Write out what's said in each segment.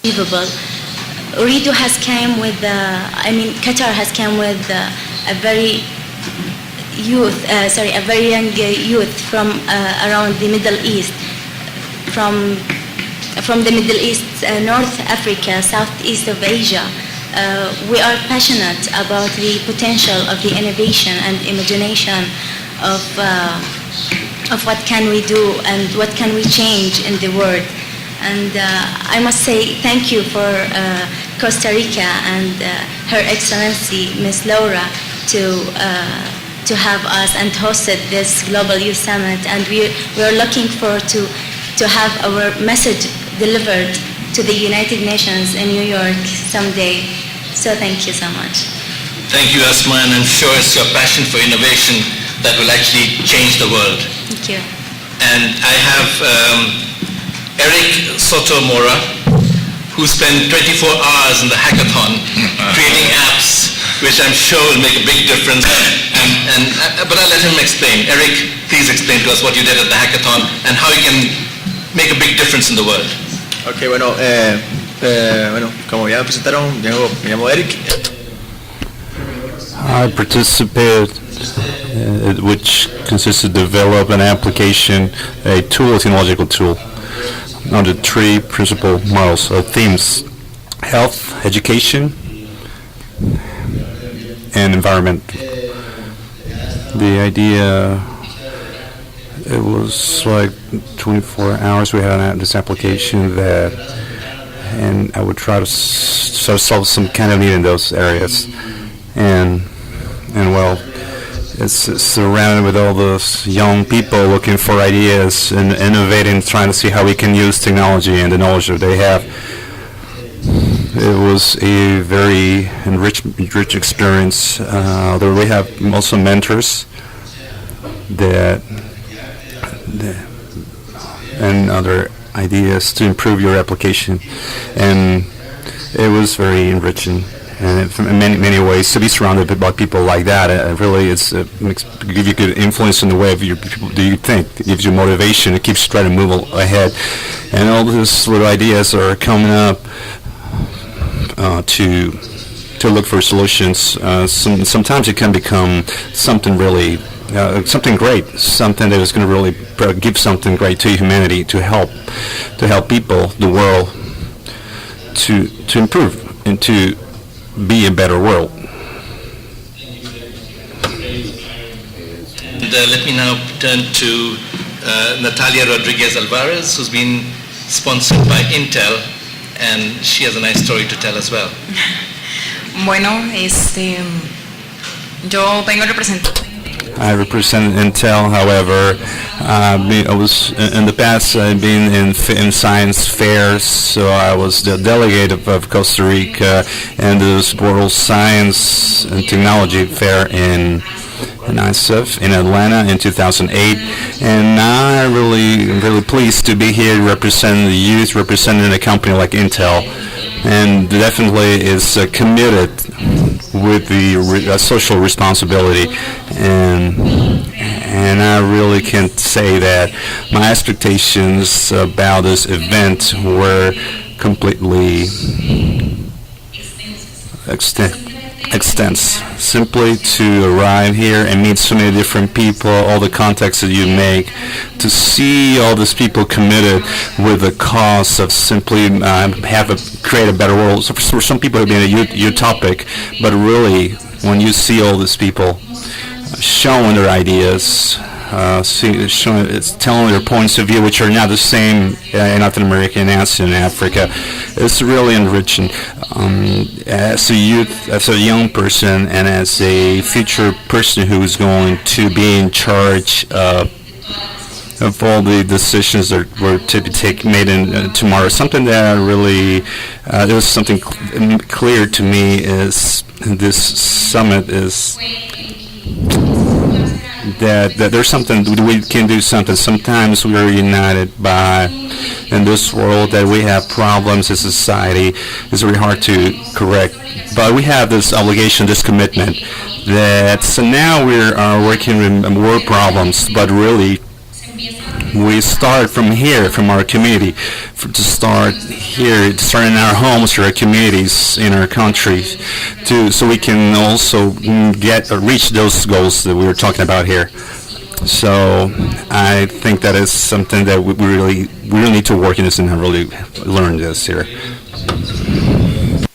unbelievable. Ooredoo has came with, Qatar has come with a very a very young youth from around the Middle East, from the Middle East, North Africa, Southeast of Asia. We are passionate about the potential of the innovation and imagination of what can we do and what can we change in the world. And I must say thank you for Costa Rica and Her Excellency Ms. Laura to have us and hosted this Global Youth Summit. And we're looking forward to have our message delivered to the United Nations in New York someday. So thank you so much. Thank you, Asma, and I'm sure it's your passion for innovation that will actually change the world. Thank you. And I have Eric Soto-Mora, who spent 24 hours in the hackathon creating apps, which I'm sure will make a big difference. But I'll let him explain. Eric, please explain to us what you did at the hackathon and how you can make a big difference in the world. Okay, bueno, como ya me presentaron, me llamo Eric. I participated, which consists of develop an application, a tool, a technological tool, under three principal models or themes: health, education, and environment. The idea, it was like 24 hours we had this application that, and I would try to solve some kind of need in those areas. And well, it's surrounded with all those young people looking for ideas and innovating, trying to see how we can use technology and the knowledge that they have. It was a very enriched experience. We have also mentors and other ideas to improve your application, and it was very enriching. And in many ways, to be surrounded by people like that, really, give you good influence in the way of your people. Do you think it gives you motivation? It keeps you trying to move ahead, and all these little ideas are coming up to look for solutions. Sometimes it can become something really. Something great, something that is going to really give something great to humanity, to help people, the world, to improve and to be a better world. And let me now turn to Natalia Rodriguez Alvarez, who's been sponsored by Intel, and she has a nice story to tell as well. Bueno, yo vengo representando. I represent Intel. However, I was in the past. I've been in science fairs, so I was the delegate of Costa Rica and the World Science and Technology Fair in ISEF in Atlanta in 2008, and now I'm really pleased to be here representing the youth, representing a company like Intel, and definitely is committed with the social responsibility, and I really can say that my expectations about this event were completely extensive. Simply to arrive here and meet so many different people, all the contacts that you make, to see all these people committed with the cause of simply create a better world. So for some people it may be a utopic, but really when you see all these people showing their ideas, it's telling their points of view, which are not the same in Latin America and Asia and Africa. It's really enriching. As a youth, as a young person, and as a future person who is going to be in charge of all the decisions that were to be made in tomorrow, something that really there was something clear to me is this summit is. That there's something we can do something. Sometimes we are united by in this world that we have problems in society. It's very hard to correct, but we have this obligation, this commitment. That so now we are working with more problems, but really we start from here, from our community, to start here, to start in our homes, or our communities, in our country, so we can also reach those goals that we were talking about here. So I think that is something that we really need to work in this and really learn this here.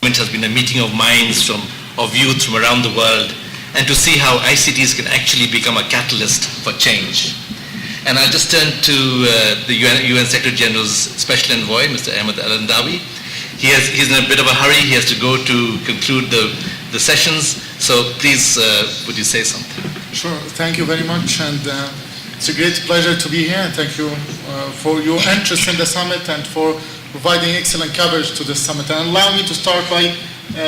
It has been a meeting of minds of youth from around the world, and to see how ICTs can actually become a catalyst for change. And I'll just turn to the UN Secretary General's Special Envoy, Mr. Ahmed Al-Andawi. He's in a bit of a hurry. He has to go to conclude the sessions. So please, would you say something? Sure. Thank you very much, and it's a great pleasure to be here. Thank you for your interest in the summit and for providing excellent coverage to this summit. And allow me to start by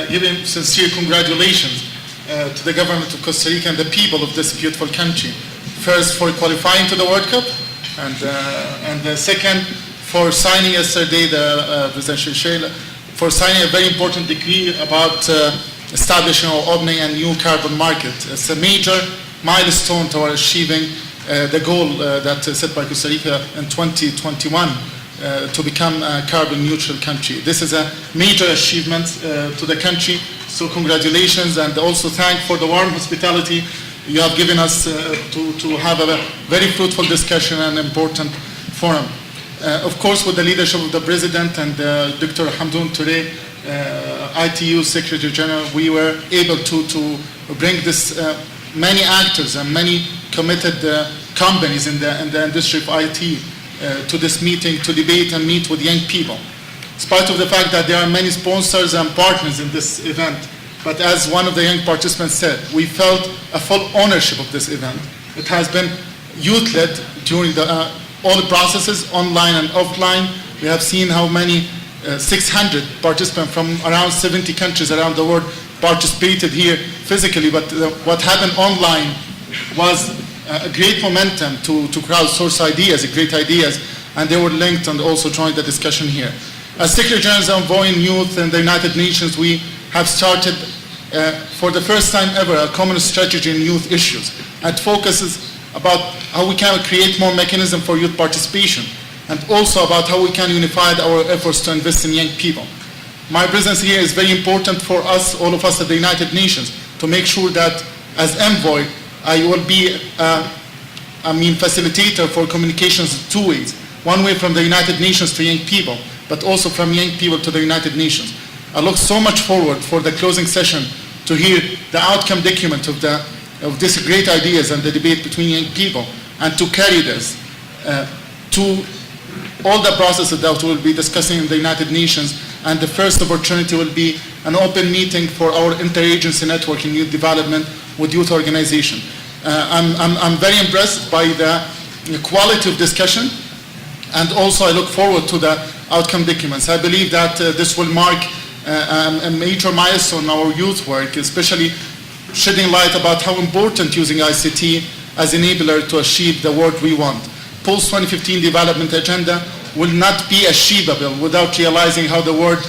giving sincere congratulations to the government of Costa Rica and the people of this beautiful country. First, for qualifying to the World Cup, and the second, for signing yesterday, the President Sheila, for signing a very important decree about establishing or opening a new carbon market. It's a major milestone toward achieving the goal that is set by Costa Rica in 2021 to become a carbon neutral country. This is a major achievement to the country, so congratulations, and also thank for the warm hospitality you have given us to have a very fruitful discussion and important forum. Of course, with the leadership of the President and Dr. Hamdoun Touré, ITU Secretary General, we were able to bring this many actors and many committed companies in the industry of IT to this meeting to debate and meet with young people. In spite of the fact that there are many sponsors and partners in this event, but as one of the young participants said, we felt a full ownership of this event. It has been youth-led during all the processes, online and offline. We have seen how many 600 participants from around 70 countries around the world participated here physically, but what happened online was a great momentum to crowdsource ideas, great ideas, and they were linked and also joined the discussion here. As Secretary General's Envoy in Youth in the United Nations, we have started for the first time ever a common strategy in youth issues, and focuses about how we can create more mechanism for youth participation, and also about how we can unify our efforts to invest in young people. My presence here is very important for us, all of us at the United Nations, to make sure that as envoy, I will be facilitator for communications two ways. One way from the United Nations to young people, but also from young people to the United Nations. I look so much forward for the closing session to hear the outcome document of these great ideas and the debate between young people, and to carry this to all the processes that we'll be discussing in the United Nations. And the first opportunity will be an open meeting for our interagency network in youth development with youth organization. I'm very impressed by the quality of discussion, and also I look forward to the outcome documents. I believe that this will mark a major milestone in our youth work, especially shedding light about how important using ICT as enabler to achieve the world we want. Post-2015 development agenda will not be achievable without realizing how the world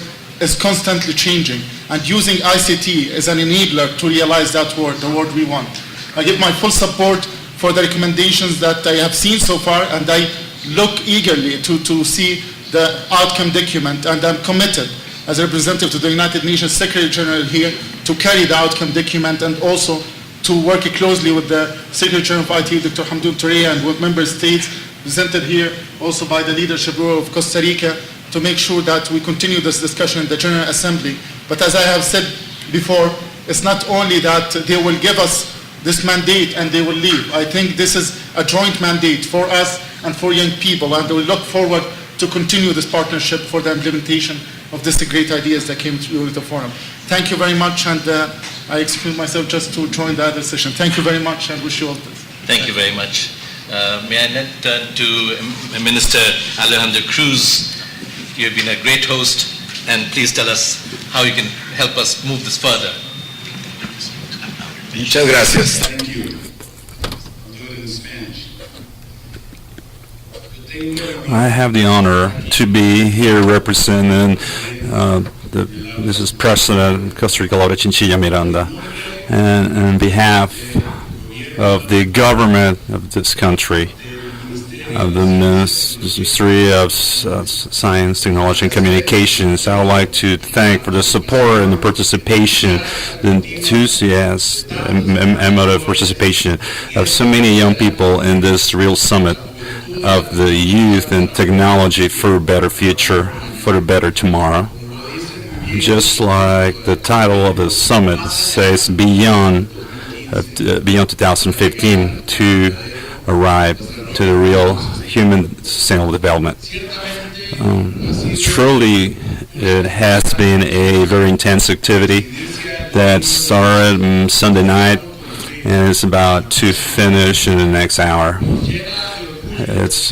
is constantly changing, and using ICT as an enabler to realize that world, the world we want. I give my full support for the recommendations that I have seen so far, and I look eagerly to see the outcome document, and I'm committed as a representative to the United Nations Secretary General here to carry the outcome document, and also to work closely with the Secretary General of IT, Dr. Hamdoun Touré, and with member states presented here also by the leadership of Costa Rica, to make sure that we continue this discussion in the General Assembly. But as I have said before, it's not only that they will give us this mandate and they will leave. I think this is a joint mandate for us and for young people, and we look forward to continue this partnership for the implementation of these great ideas that came through the forum. Thank you very much, and I excuse myself just to join the other session. Thank you very much, and wish you all the best. Thank you very much. May I then turn to Minister Alejandro Cruz. You have been a great host, and please tell us how you can help us move this further. Muchas gracias. Thank you. I'll do it in Spanish. I have the honor to be here representing this is President of Costa Rica, Laura Chinchilla Miranda, and on behalf of the government of this country of the Ministry of Science, Technology, and Communications. I would like to thank for the support and the participation, the enthusiasm and emotive participation of so many young people in this real summit of the youth and technology for a better future, for a better tomorrow. Just like the title of the summit says, beyond 2015 to arrive to the real human sustainable development. Truly, it has been a very intense activity that started Sunday night and is about to finish in the next hour.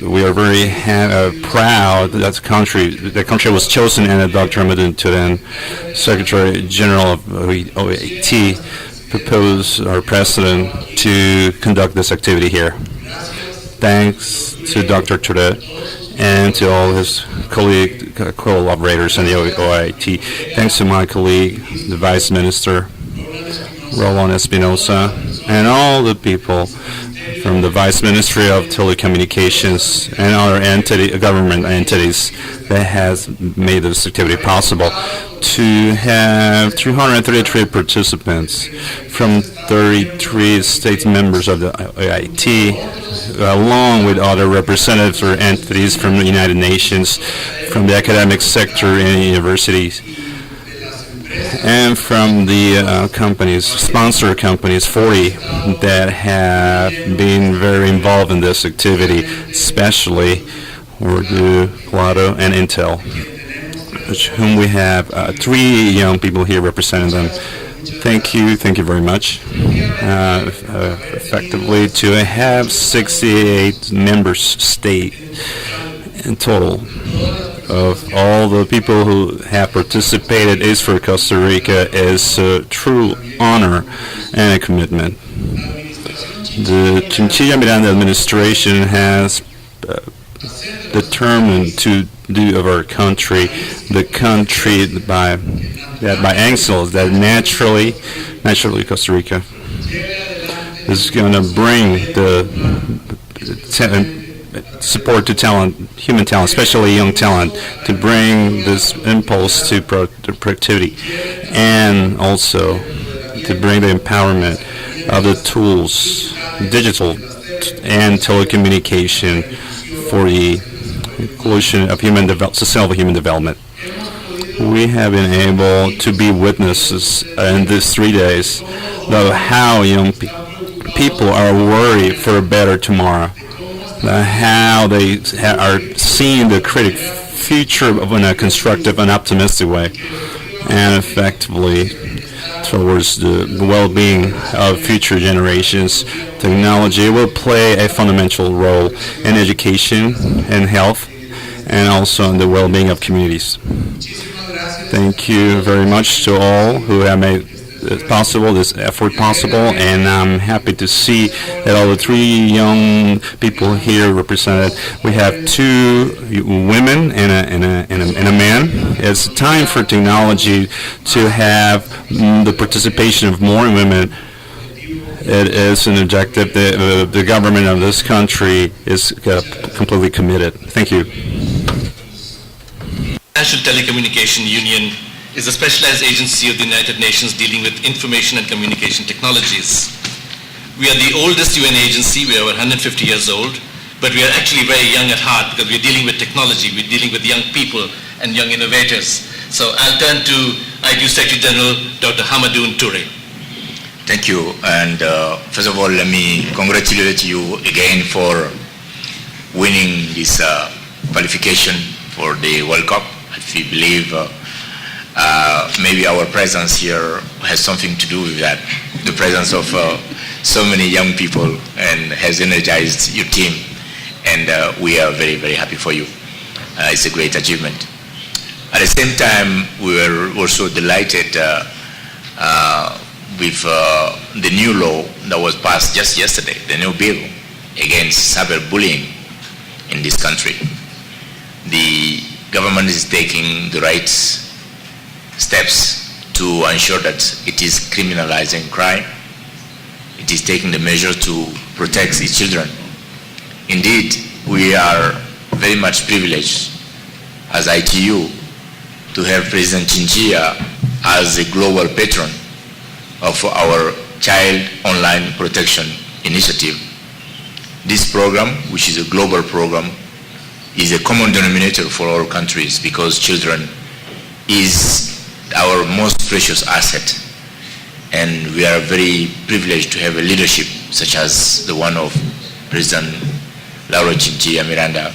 We are very proud that the country was chosen, and Dr. Hamadoun Touré, Secretary General of OIT, proposed our president to conduct this activity here. Thanks to Dr. Touré and to all his collaborators in the OIT. Thanks to my colleague, the Vice Minister, Roland Espinosa, and all the people from the Vice Ministry of Telecommunications and other government entities that has made this activity possible. To have 333 participants from 33 state members of the OIT, along with other representatives or entities from the United Nations, from the academic sector and universities, and from the sponsor companies, 40 that have been very involved in this activity, especially Urdu, Plado, and Intel, whom we have 3 young people here representing them. Thank you very much. Effectively, to have 68 members state in total of all the people who have participated is for Costa Rica is a true honor and a commitment. The Chinchilla Miranda administration has determined to do of our country the country by excellence that naturally Costa Rica is going to bring the support to talent, human talent, especially young talent, to bring this impulse to productivity, and also to bring the empowerment of the tools, digital and telecommunication, for the inclusion of sustainable human development. We have been able to be witnesses in these 3 days of how young people are worried for a better tomorrow. How they are seeing the future in a constructive and optimistic way, and effectively towards the well-being of future generations. Technology will play a fundamental role in education and health, and also in the well-being of communities. Thank you very much to all who have made this effort possible, and I'm happy to see that all the 3 young people here represented. We have 2 women and a man. It's time for technology to have the participation of more women. It is an objective that the government of this country is completely committed. Thank you. National Telecommunication Union is a specialized agency of the United Nations dealing with information and communication technologies. We are the oldest UN agency. We are over 150 years old, but we are actually very young at heart because we are dealing with technology. We're dealing with young people and young innovators. So I'll turn to ITU Secretary General Dr. Hamadoun Touré. Thank you. And first of all, let me congratulate you again for winning this qualification for the World Cup. I believe maybe our presence here has something to do with that. The presence of so many young people and has energized your team, and we are very, very happy for you. It's a great achievement. At the same time, we were also delighted with the new law that was passed just yesterday, the new bill against cyberbullying in this country. The government is taking the right steps to ensure that it is criminalizing crime. It is taking the measure to protect its children. Indeed, we are very much privileged as ITU to have President Chinchilla as the global patron of our Child Online Protection Initiative. This program, which is a global program, is a common denominator for all countries because children is our most precious asset. And we are very privileged to have a leadership such as the one of President Laura Chinchilla Miranda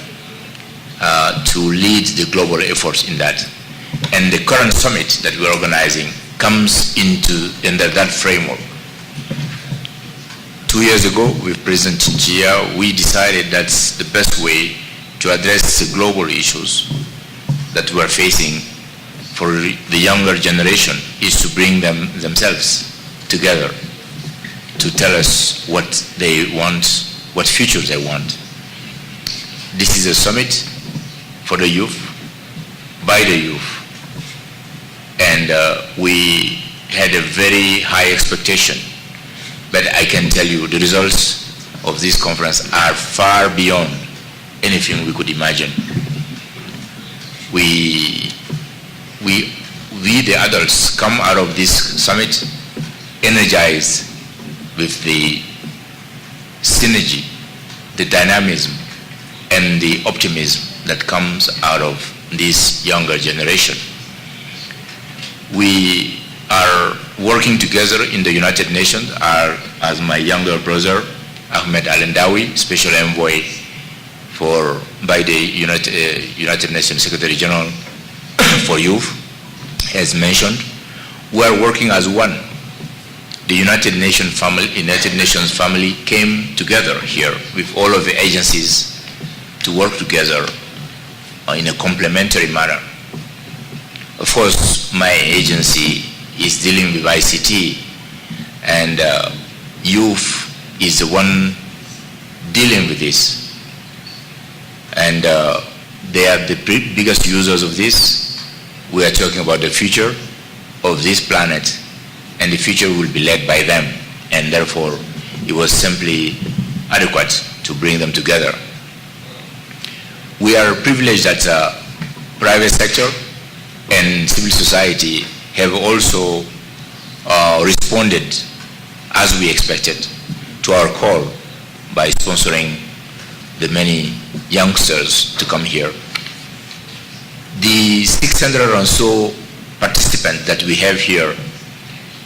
to lead the global efforts in that. And the current summit that we're organizing comes under that framework. 2 years ago, with President Chinchilla, we decided that's the best way to address the global issues that we're facing for the younger generation is to bring them themselves together to tell us what they want, what future they want. This is a summit for the youth, by the youth. And we had a very high expectation. But I can tell you the results of this conference are far beyond anything we could imagine. We the adults come out of this summit energized with the synergy, the dynamism, and the optimism that comes out of this younger generation. We are working together in the United Nations as my younger brother, Ahmed Al-Andawi, Special Envoy by the United Nations Secretary General for Youth, has mentioned. We are working as one. The United Nations family came together here with all of the agencies to work together in a complementary manner. Of course, my agency is dealing with ICT, and youth is the one dealing with this. And they are the biggest users of this. We are talking about the future of this planet, and the future will be led by them, and therefore it was simply adequate to bring them together. We are privileged that private sector and civil society have also responded as we expected to our call by sponsoring the many youngsters to come here. The 600 or so participants that we have here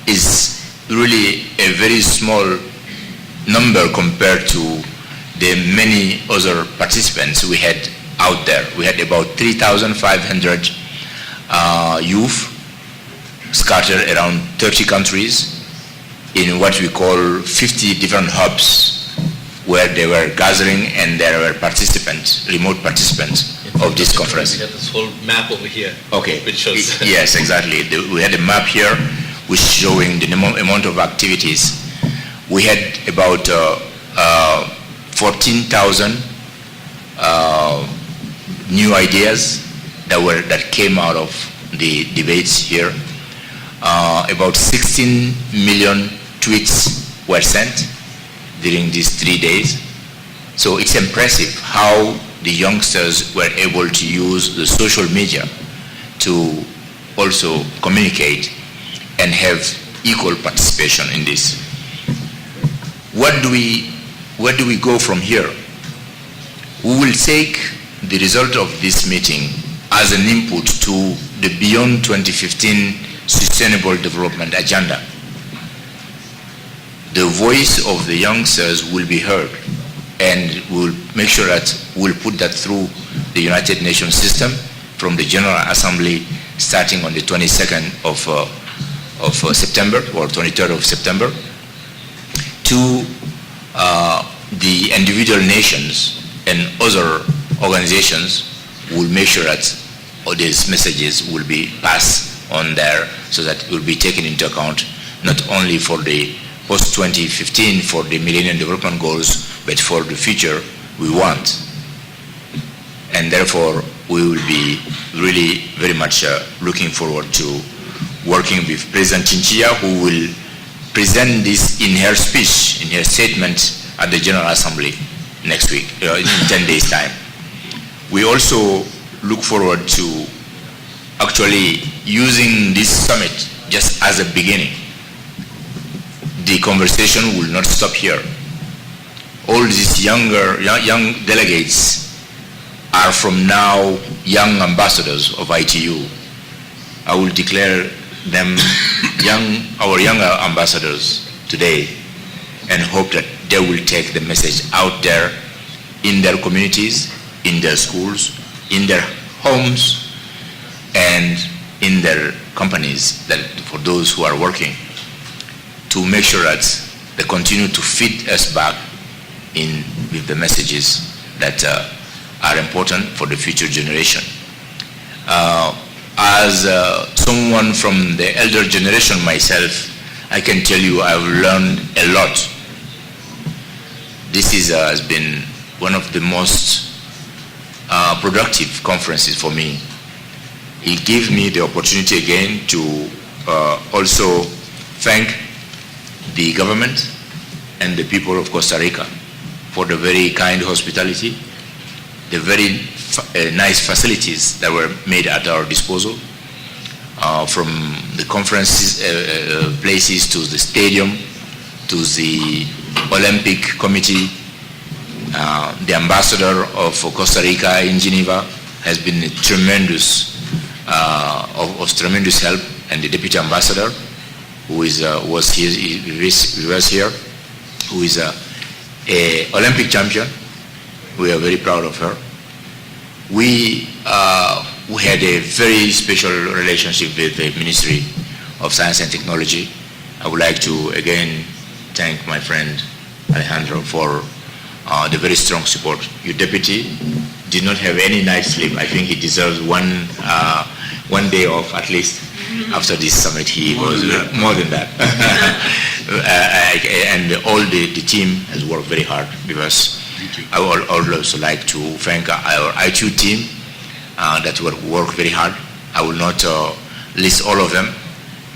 is really a very small number compared to the many other participants we had out there. We had about 3,500 youth scattered around 30 countries in what we call 50 different hubs where they were gathering, and there were participants, remote participants of this conference. We have this whole map over here. Okay. Which shows. Yes, exactly. We had a map here which is showing the amount of activities. We had about 14,000 new ideas that came out of the debates here. About 16 million tweets were sent during these 3 days. So it's impressive how the youngsters were able to use the social media to also communicate and have equal participation in this. Where do we go from here? We will take the result of this meeting as an input to the Beyond 2015 Sustainable Development Agenda. The voice of the youngsters will be heard, and we'll make sure that we'll put that through the United Nations system from the General Assembly starting on the 22nd of September or 23rd of September to the individual nations and other organizations. Will make sure that all these messages will be passed on there so that it will be taken into account not only for the post-2015 for the Millennium Development Goals, but for the future we want. And therefore, we will be really very much looking forward to working with President Chinchilla, who will present this in her speech, in her statement at the General Assembly. next week, in 10 days' time. We also look forward to actually using this summit just as a beginning. The conversation will not stop here. All these young delegates are from now young ambassadors of ITU. I will declare them our younger ambassadors today, and hope that they will take the message out there in their communities, in their schools, in their homes, and in their companies, that for those who are working, to make sure that they continue to feed us back in with the messages that are important for the future generation. As someone from the elder generation myself, I can tell you I've learned a lot. This has been one of the most productive conferences for me. It gives me the opportunity again to also thank the government and the people of Costa Rica for the very kind hospitality, the very nice facilities that were made at our disposal, from the conferences places to the stadium, to the Olympic Committee. The ambassador of Costa Rica in Geneva has been a tremendous, of tremendous help, and the deputy ambassador, who was here, who is a Olympic champion. We are very proud of her. We had a very special relationship with the Ministry of Science and Technology. I would like to again thank my friend Alejandro for the very strong support. Your deputy did not have any night sleep. I think he deserves one day off at least. After this summit, he was more than that. And all the team has worked very hard with us. I would also like to thank our ITU team that work very hard. I will not list all of them,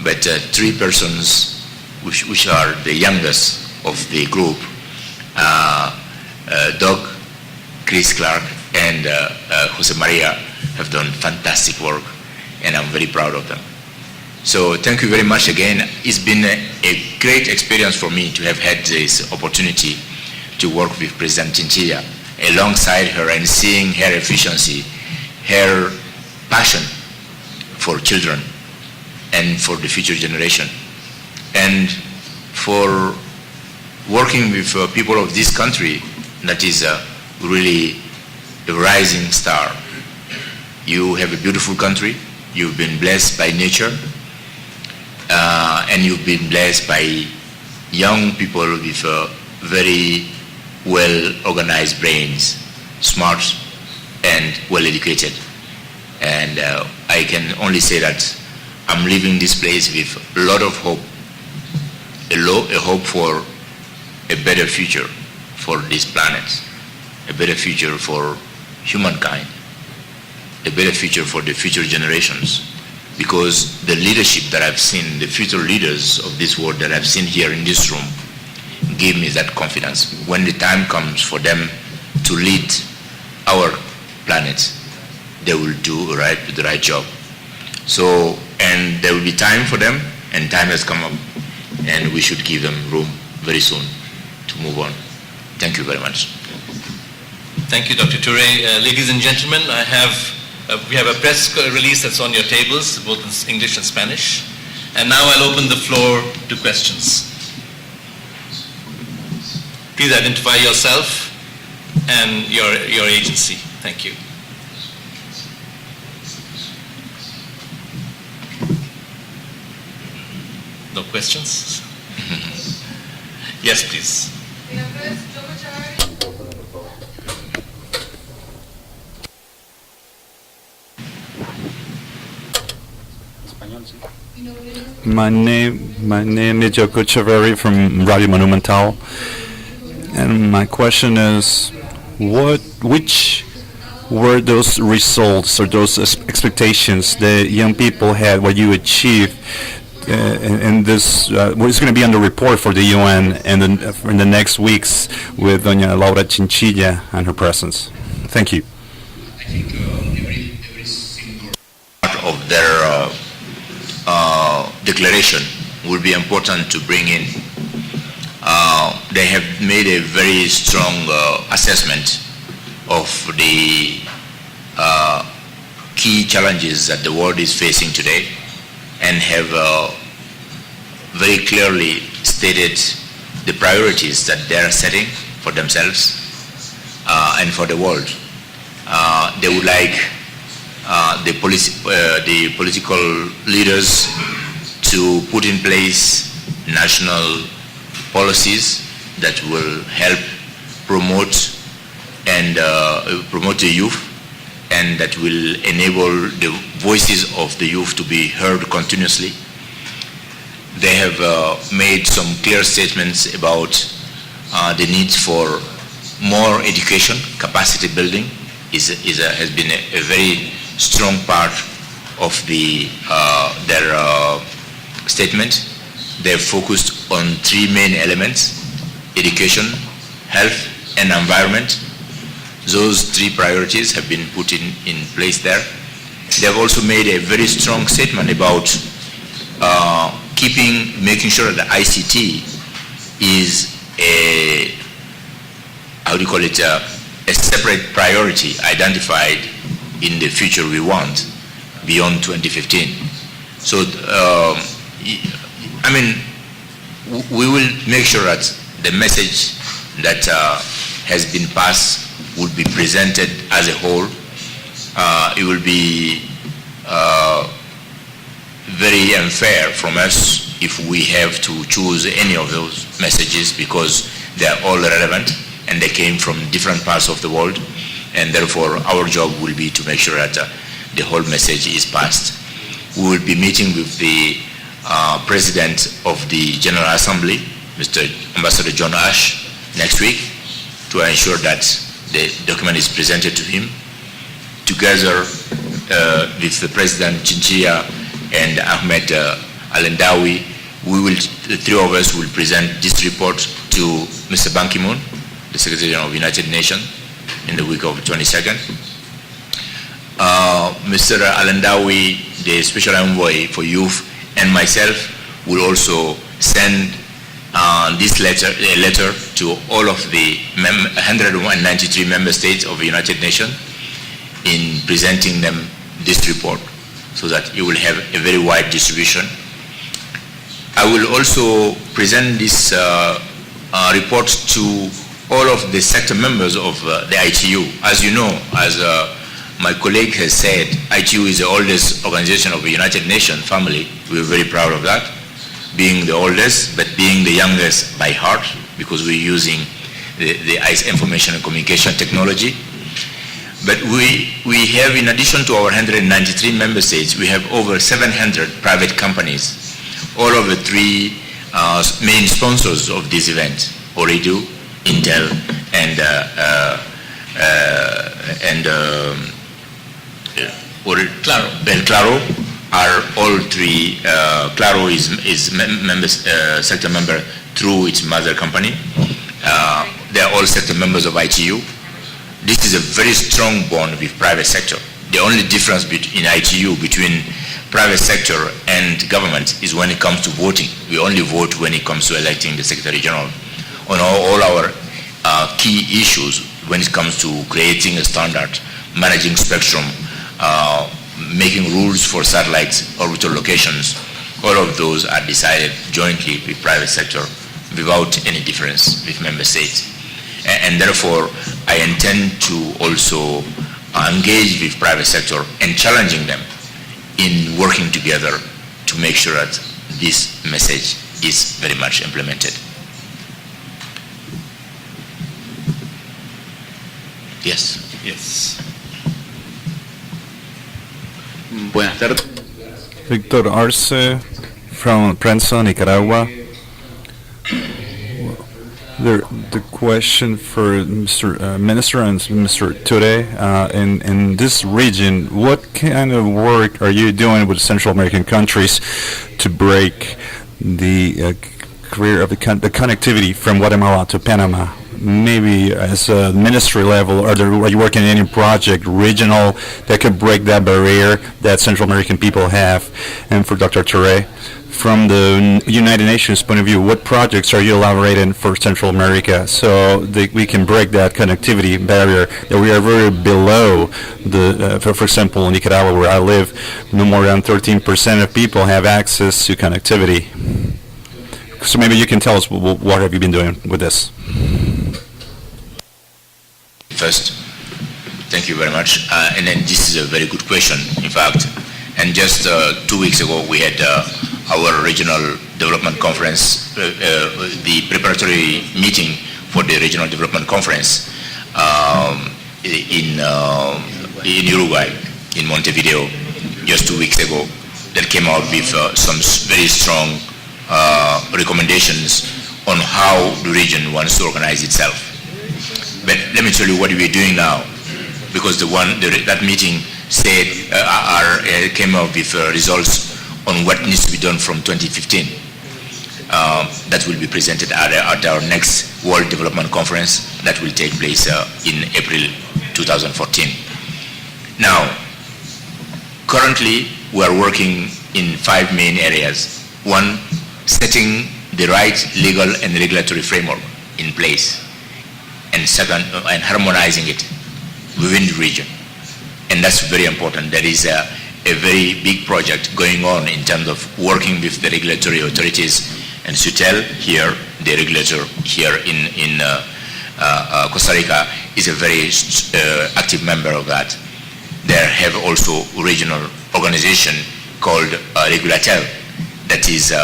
but 3 persons which are the youngest of the group, Doug, Chris Clark, and Jose Maria, have done fantastic work, and I'm very proud of them. So thank you very much again. It's been a great experience for me to have had this opportunity to work with President Chinchilla alongside her, and seeing her efficiency, her passion for children and for the future generation, and for working with people of this country that is really a rising star. You have a beautiful country. You've been blessed by nature, and you've been blessed by young people with very well-organized brains, smart and well-educated. And I can only say that I'm leaving this place with a lot of hope, a hope for a better future for this planet, a better future for humankind, a better future for the future generations. Because the leadership that I've seen, the future leaders of this world that I've seen here in this room, give me that confidence. When the time comes for them to lead our planet, they will do the right job. So, and there will be time for them, and time has come up, and we should give them room very soon to move on. Thank you very much. Thank you, Dr. Toure. Ladies and gentlemen, we have a press release that's on your tables, both in English and Spanish. And now I'll open the floor to questions. Please identify yourself and your agency. Thank you. No questions? Yes, please. My name is Joko Chavari from Radio Monumental, and my question is, which were those results or those expectations that young people had, what you achieved in this, what is going to be on the report for the UN in the next weeks with Doña Laura Chinchilla and her presence. Thank you. I think every single part of their declaration will be important to bring in. They have made a very strong assessment of the key challenges that the world is facing today, and have very clearly stated the priorities that they are setting for themselves and for the world. They would like the political leaders to put in place national policies that will help promote the youth, and that will enable the voices of the youth to be heard continuously. They have made some clear statements about the need for more education. Capacity building has been a very strong part of their statement. They've focused on three main elements: education, health, and environment. Those three priorities have been put in place there. They have also made a very strong statement about making sure that ICT is a separate priority identified in the future we want beyond 2015. So, we will make sure that the message that has been passed would be presented as a whole. It will be very unfair from us if we have to choose any of those messages, because they are all relevant and they came from different parts of the world, and therefore our job will be to make sure that the whole message is passed. We will be meeting with the President of the General Assembly, Mr. Ambassador John Ash, next week, to ensure that the document is presented to him. Together with the President Chinchilla and Ahmed Al-Endawi, the three of us will present this report to Mr. Ban Ki-moon, the Secretary of the United Nations, in the week of the 22nd. Mr. Al-Endawi, the Special Envoy for Youth, and myself will also send this letter to all of the 193 member states of the United Nations in presenting them this report, so that it will have a very wide distribution. I will also present this report to all of the sector members of the ITU. As you know, as my colleague has said, ITU is the oldest organization of the United Nations family. We're very proud of that, being the oldest, but being the youngest by heart, because we're using the ICE information and communication technology. But we have, in addition to our 193 member states, we have over 700 private companies. All of the three main sponsors of this event, Ooredoo, Intel, and Claro, are all three. Claro is sector member through its mother company. They are all sector members of ITU. This is a very strong bond with private sector. The only difference in ITU between private sector and government is when it comes to voting. We only vote when it comes to electing the Secretary General. On all our key issues, when it comes to creating a standard, managing spectrum, making rules for satellites, orbital locations, all of those are decided jointly with private sector without any difference with member states. And therefore, I intend to also engage with private sector and challenging them in working together to make sure that this message is very much implemented. Yes. Yes. Buenas tardes. Victor Arce from Prensa, Nicaragua. The question for Mr. Minister and Mr. Ture, in this region, what kind of work are you doing with Central American countries to break the career of the connectivity from Guatemala to Panama? Maybe as a ministry level, are you working in any project regional that could break that barrier that Central American people have? And for Dr. Ture, from the United Nations point of view, what projects are you elaborating for Central America so that we can break that connectivity barrier that we are very below the, for example, in Nicaragua where I live, no more than 13% of people have access to connectivity. So maybe you can tell us what have you been doing with this? First, thank you very much. And then this is a very good question, in fact. And just 2 weeks ago, we had our regional development conference, the preparatory meeting for the regional development conference in Uruguay, in Montevideo, just 2 weeks ago. That came out with some very strong recommendations on how the region wants to organize itself. But let me tell you what we're doing now, because that meeting said came out with results on what needs to be done from 2015. That will be presented at our next World Development Conference that will take place in April 2014. Now, currently we are working in 5 main areas. One, setting the right legal and regulatory framework in place. And second, and harmonizing it within the region. And that's very important. There is a very big project going on in terms of working with the regulatory authorities, and SUTEL here, the regulator here in Costa Rica, is a very active member of that. There have also a regional organization called Regulatel that is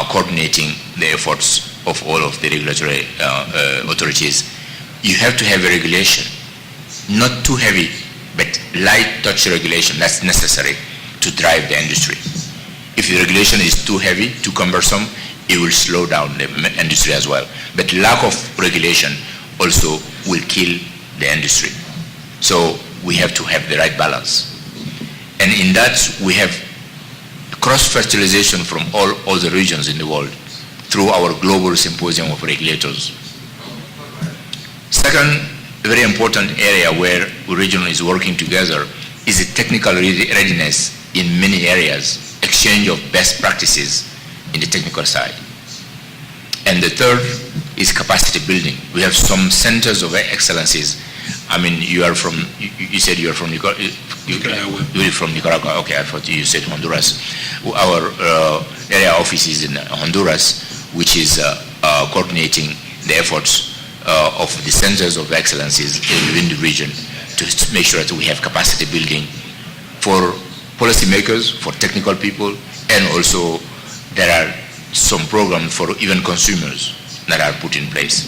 coordinating the efforts of all of the regulatory authorities. You have to have a regulation, not too heavy, but light touch regulation that's necessary to drive the industry. If the regulation is too heavy, too cumbersome, it will slow down the industry as well. But lack of regulation also will kill the industry. So we have to have the right balance. And in that, we have cross-fertilization from all the regions in the world through our global symposium of regulators. Second, a very important area where the region is working together is the technical readiness in many areas, exchange of best practices in the technical side. And the third is capacity building. We have some centers of excellences. I mean, you said you are from Nicaragua. You're from Nicaragua. Okay, I thought you said Honduras. Our area office is in Honduras, which is coordinating the efforts of the centers of excellences within the region to make sure that we have capacity building for policymakers, for technical people, and also there are some programs for even consumers that are put in place.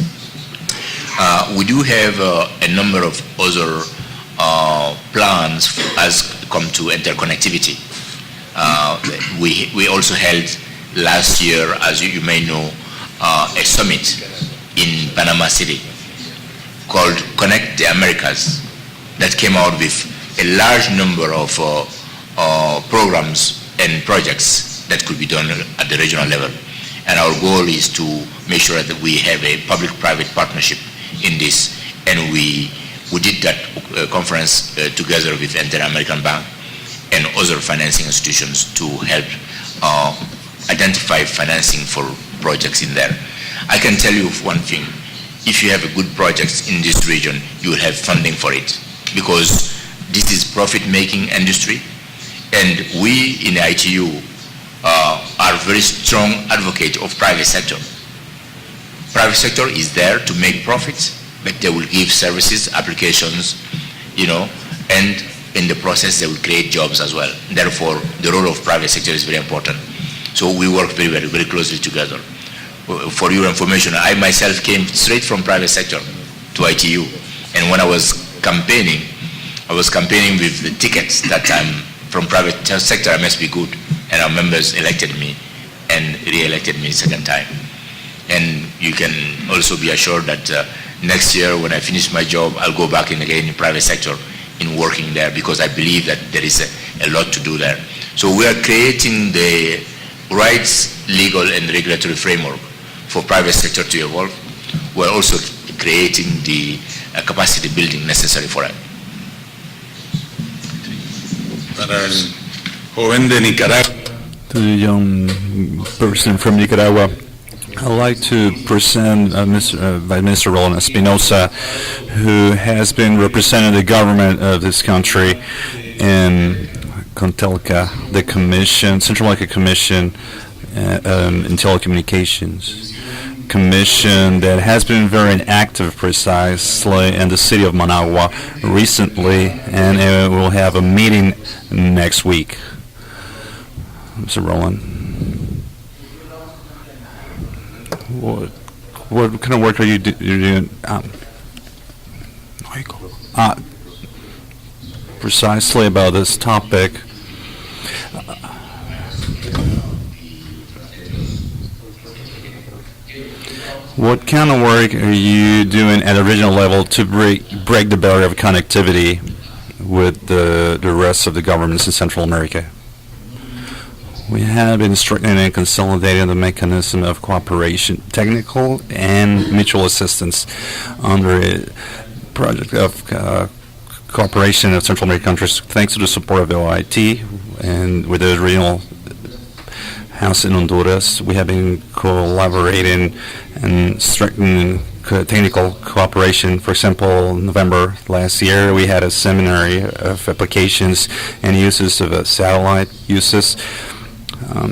We do have a number of other plans as come to interconnectivity. We also held last year, as you may know, a summit in Panama City called Connect the Americas that came out with a large number of programs and projects that could be done at the regional level. And our goal is to make sure that we have a public-private partnership in this. And we did that conference together with Inter-American Bank and other financing institutions to help identify financing for projects in there. I can tell you one thing. If you have a good project in this region, you will have funding for it, because this is profit-making industry, and we in the ITU are very strong advocate of private sector. Private sector is there to make profits, but they will give services, applications, and in the process they will create jobs as well. Therefore, the role of private sector is very important. So we work very, very, very closely together. For your information, I myself came straight from private sector to ITU, and when I was campaigning with the tickets that I'm from private sector, I must be good, and our members elected me and re-elected me second time. And you can also be assured that next year when I finish my job, I'll go back in again in private sector in working there, because I believe that there is a lot to do there. So we are creating the rights, legal and regulatory framework for private sector to evolve. We're also creating the capacity building necessary for it. Para el joven de Nicaragua. To the young person from Nicaragua, I'd like to present Vice Minister Roland Espinosa, who has been representing the government of this country in CONTELCA, the commission, Central America Commission in telecommunications. Commission that has been very active precisely in the city of Managua recently, and we'll have a meeting next week. Mr. Roland, what kind of work are you doing? Precisely about this topic. What kind of work are you doing at a regional level to break the barrier of connectivity with the rest of the governments in Central America? We have been strengthening and consolidating the mechanism of cooperation, technical and mutual assistance under a project of cooperation of Central American countries, thanks to the support of the OIT and with the regional house in Honduras. We have been collaborating and strengthening technical cooperation. For example, November last year, we had a seminar of applications and uses of satellite uses.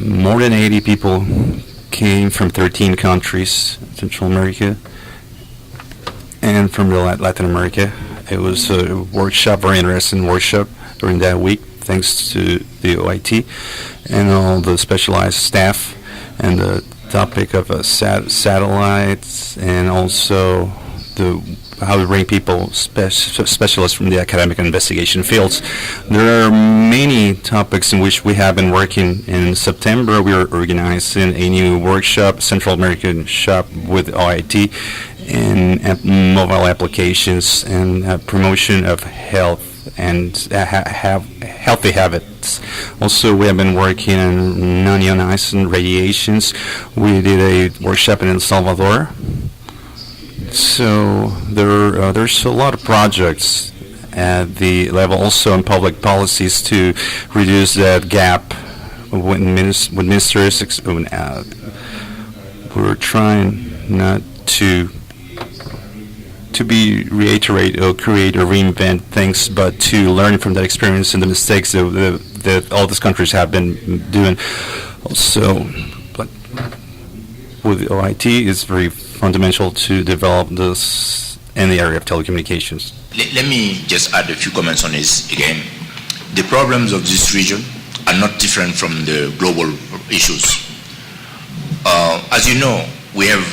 More than 80 people came from 13 countries, Central America, and from Latin America. It was a workshop, very interesting workshop during that week, thanks to the OIT and all the specialized staff, and the topic of satellites, and also how to bring people, specialists from the academic and investigation fields. There are many topics in which we have been working. In September, we are organizing a new workshop, Central American shop with OIT, in mobile applications and promotion of health and healthy habits. Also, we have been working on non-ionizing radiations. We did a workshop in El Salvador. So there's a lot of projects at the level, also in public policies, to reduce that gap with ministers. We're trying not to reiterate or create or reinvent things, but to learn from that experience and the mistakes that all these countries have been doing. Also, but with the OIT, it's very fundamental to develop this in the area of telecommunications. Let me just add a few comments on this again. The problems of this region are not different from the global issues. As you know, we have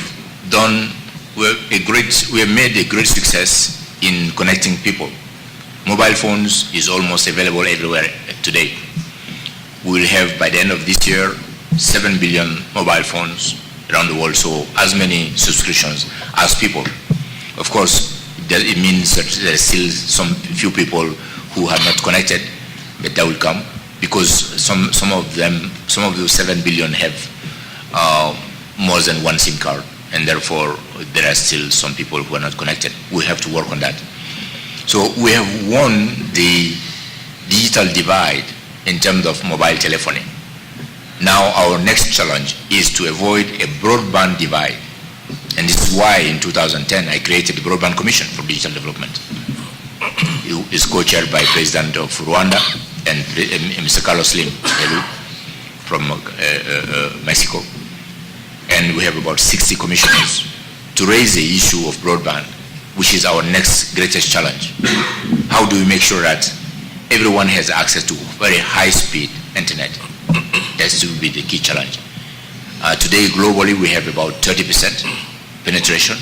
made a great success in connecting people. Mobile phones is almost available everywhere today. We will have, by the end of this year, 7 billion mobile phones around the world, so as many subscriptions as people. Of course, it means that there are still some few people who are not connected, but that will come, because some of those 7 billion have more than one SIM card, and therefore there are still some people who are not connected. We have to work on that. So we have won the digital divide in terms of mobile telephony. Now our next challenge is to avoid a broadband divide. And this is why in 2010 I created the Broadband Commission for Digital Development. It is co-chaired by President of Rwanda and Mr. Carlos Slim from Mexico. And we have about 60 commissioners to raise the issue of broadband, which is our next greatest challenge. How do we make sure that everyone has access to very high-speed internet? That will be the key challenge. Today, globally, we have about 30% penetration,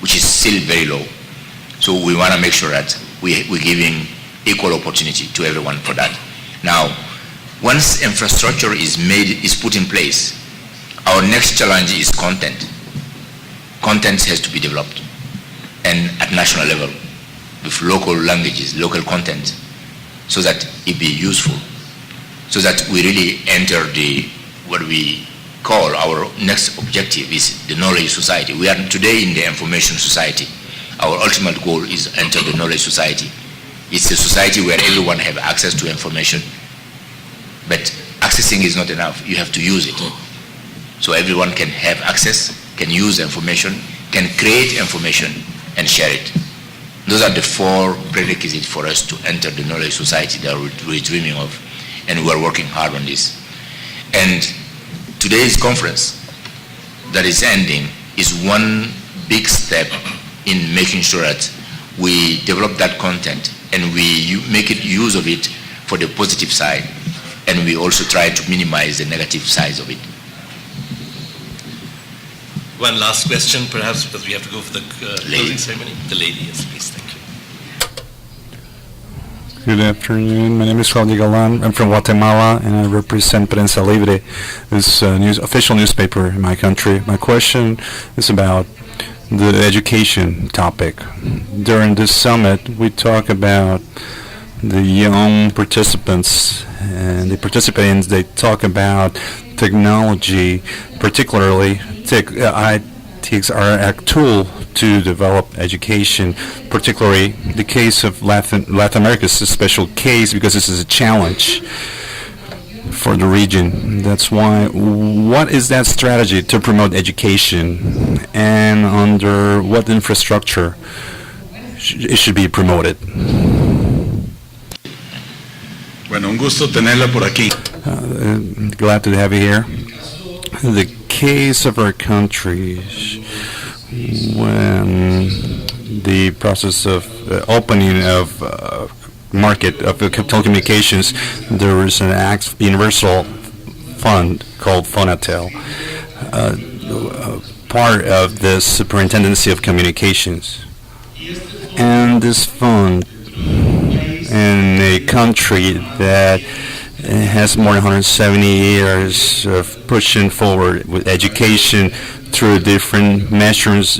which is still very low. So we want to make sure that we're giving equal opportunity to everyone for that. Now, once infrastructure is put in place, our next challenge is content. content has to be developed, and at national level, with local languages, local content, so that it be useful, so that we really enter what we call our next objective is the knowledge society. We are today in the information society. Our ultimate goal is enter the knowledge society. It's a society where everyone have access to information, but accessing is not enough. You have to use it. So everyone can have access, can use information, can create information and share it. Those are the 4 prerequisites for us to enter the knowledge society that we're dreaming of, and we're working hard on this. And today's conference that is ending is one big step in making sure that we develop that content and we make it use of it for the positive side, and we also try to minimize the negative sides of it. One last question, perhaps, because we have to go for the Lady. closing ceremony. The lady, yes, please, thank you. Good afternoon. My name is Claudio Galan. I'm from Guatemala, and I represent Prensa Libre, this official newspaper in my country. My question is about the education topic. During this summit, we talk about the young participants, and the participants, they talk about technology, particularly ITs are a tool to develop education, particularly the case of Latin America is a special case because this is a challenge for the region. That's why, what is that strategy to promote education, and under what infrastructure it should be promoted? Bueno, un gusto tenerla por aquí. Glad to have you here. The case of our countries, when the process of opening of market of telecommunications, there was an universal fund called Fonatel, part of the Superintendency of Communications. And this fund, in a country that has more than 170 years of pushing forward with education through different measures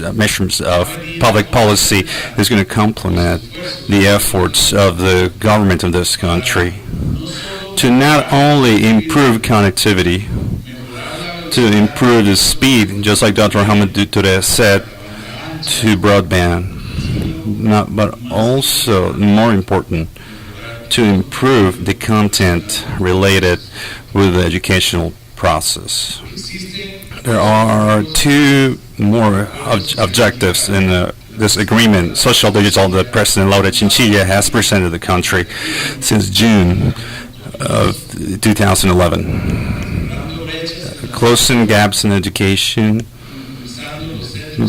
of public policy, is going to complement the efforts of the government of this country to not only improve connectivity, to improve the speed, just like Dr. Hamidou Touré said, to broadband, but also, more important, to improve the content related with the educational process. There are 2 more objectives in this agreement, social digital, that President Laura Chinchilla has presented the country since June of 2011. Closing gaps in education,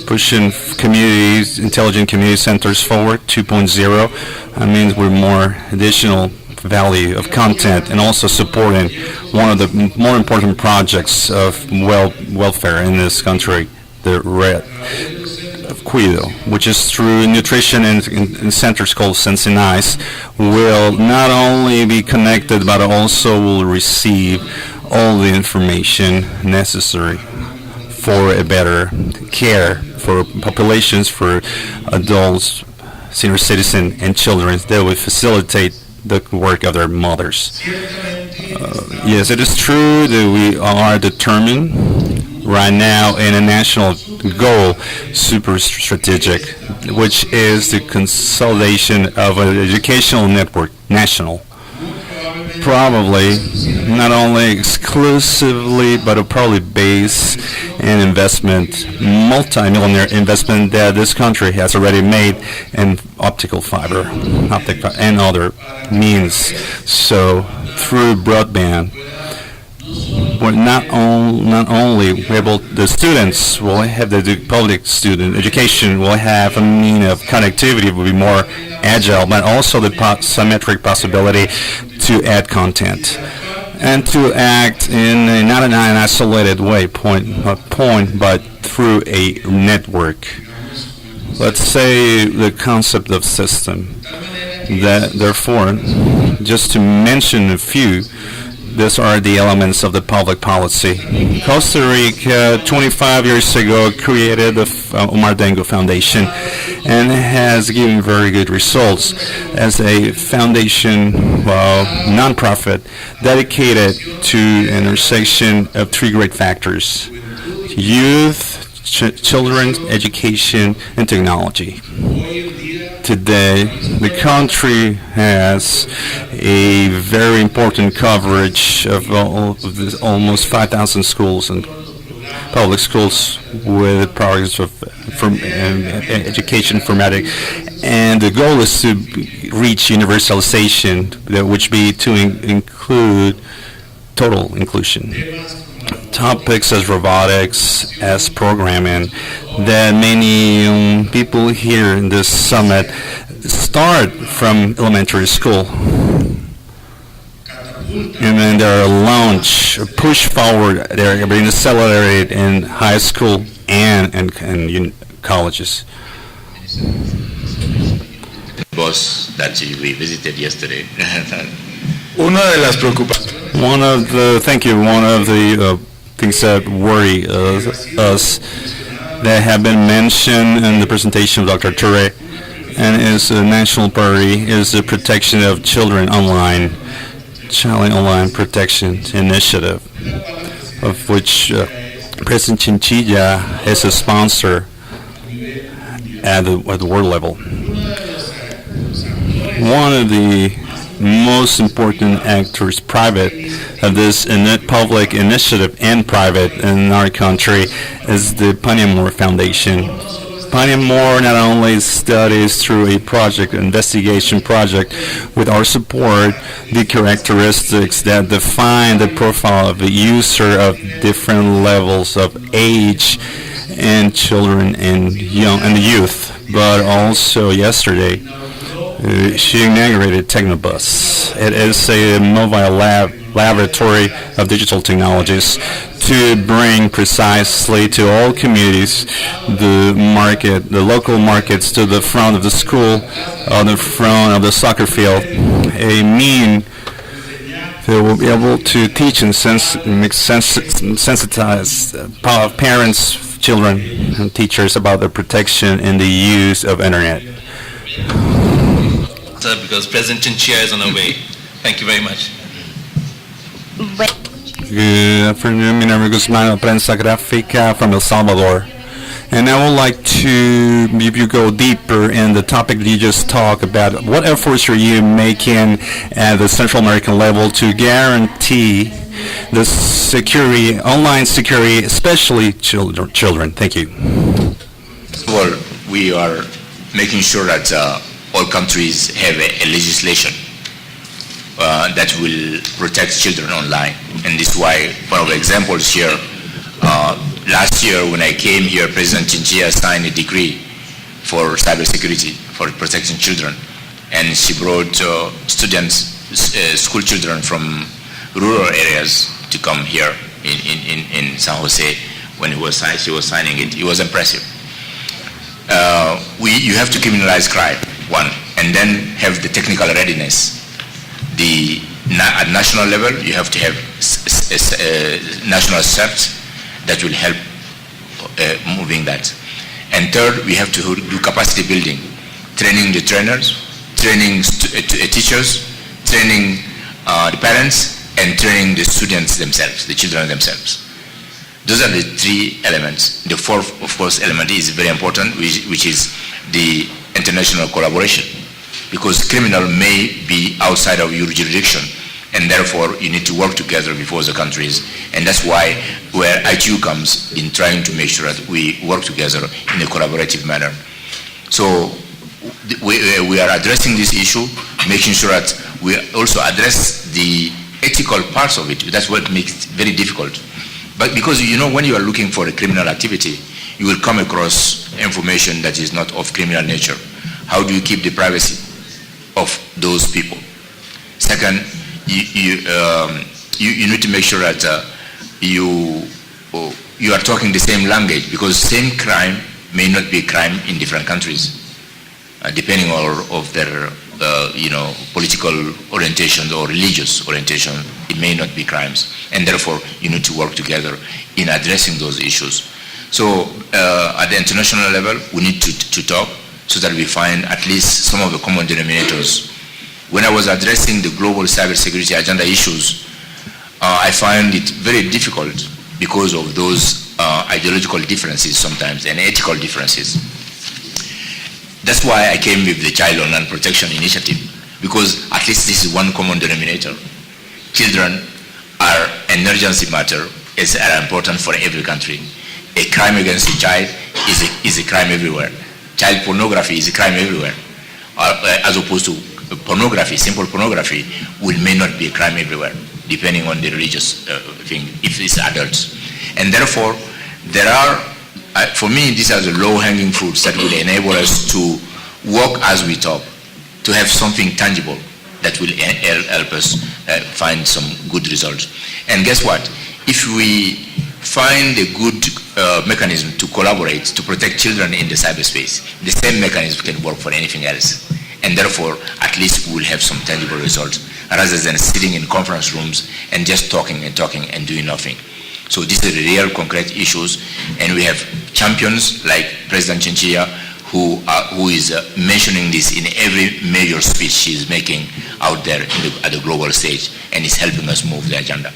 pushing communities, intelligent community centers forward, 2.0. That means we're more additional value of content, and also supporting one of the more important projects of welfare in this country, the Red of Cuido, which is through nutrition in centers called Sensinais, will not only be connected but also will receive all the information necessary for a better care for populations, for adults, senior citizens, and children that will facilitate the work of their mothers. Yes, it is true that we are determined right now in a national goal, super strategic, which is the consolidation of an educational network, national. Probably not only exclusively, but probably base and investment, multi-millionaire investment that this country has already made in optical fiber, and other means. So through broadband, we're not only able, the students will have the public student education will have a mean of connectivity will be more agile, but also the symmetric possibility to add content and to act in not in an isolated way, but through a network. Let's say the concept of system. That therefore, just to mention a few, These are the elements of the public policy. Costa Rica, 25 years ago, created the Omar Dengo Foundation and has given very good results as a foundation, nonprofit, dedicated to an intersection of three great factors: youth, children, education, and technology. Today, the country has a very important coverage of almost 5,000 schools and public schools with programs of education informatics, and the goal is to reach universalization, which be to include total inclusion. Topics as robotics, as programming, that many people here in this summit start from elementary school. And then they're launched, push forward, they're being accelerated in high school and colleges. Boss that we visited yesterday. Una de las preocupaciones One of the things that worry us that have been mentioned in the presentation of Dr. Toure and is a national priority is the protection of children online, Child Online Protection Initiative, of which President Chinchilla is a sponsor at the world level. One of the most important actors, private, of this public initiative and private in our country is the Paniamor Foundation. Paniamor not only studies through a investigation project with our support, the characteristics that define the profile of a user of different levels of age and children and the youth, but also yesterday she inaugurated Technobus. It is a mobile laboratory of digital technologies to bring precisely to all communities the local markets to the front of the school, on the front of the soccer field, a mean that will be able to teach and sensitize parents, children, and teachers about the protection and the use of internet. Because President Chinchilla is on her way. Thank you very much. Good afternoon, mi nombre es Guzmán, Prensa Gráfica from El Salvador. And I would like to, if you go deeper in the topic that you just talked about, what efforts are you making at the Central American level to guarantee the security, online security, especially children? Thank you. Well, we are making sure that all countries have a legislation that will protect children online. And this is why one of the examples here, last year when I came here, President Chinchilla signed a decree for cybersecurity, for protecting children. And she brought students, school children from rural areas to come here in San Jose when she was signing it. It was impressive. You have to criminalize crime, one, and then have the technical readiness. At national level, you have to have national steps that will help moving that. And third, we have to do capacity building, training the trainers, training teachers, training the parents, and training the students themselves, the children themselves. Those are the three elements. The fourth, of course, element is very important, which is the international collaboration, because criminal may be outside of your jurisdiction, and therefore you need to work together before the countries. And that's why where ITU comes in trying to make sure that we work together in a collaborative manner. So we are addressing this issue, making sure that we also address the ethical parts of it. That's what makes it very difficult. But because when you are looking for a criminal activity, you will come across information that is not of criminal nature. How do you keep the privacy of those people? Second, you need to make sure that you are talking the same language, because same crime may not be a crime in different countries, depending on their political orientation or religious orientation it may not be crimes. And therefore, you need to work together in addressing those issues. So at the international level, we need to talk so that we find at least some of the common denominators. When I was addressing the global cybersecurity agenda issues, I find it very difficult because of those ideological differences sometimes and ethical differences. That's why I came with the Child Online Protection Initiative, because at least this is one common denominator. Children are an emergency matter, are important for every country. A crime against a child is a crime everywhere. Child pornography is a crime everywhere, as opposed to pornography, simple pornography, may not be a crime everywhere, depending on the religious thing, if it's adults. And therefore, there are, for me, these are the low-hanging fruits that will enable us to work as we talk, to have something tangible that will help us find some good results. And guess what? If we find a good mechanism to collaborate to protect children in the cyberspace, the same mechanism can work for anything else. And therefore, at least we will have some tangible results rather than sitting in conference rooms and just talking and doing nothing. So these are the real concrete issues, and we have champions like President Chinchilla who is mentioning this in every major speech she is making out there at the global stage, and is helping us move the agenda.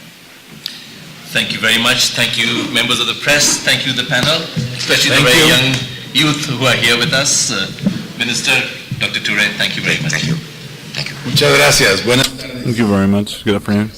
Thank you very much. Thank you, members of the press. Thank you, the panel, especially the very young youth who are here with us. Minister, Dr. Toure, thank you very much. Thank you. Thank you. Muchas gracias. Buenas tardes. Thank you very much. Good afternoon.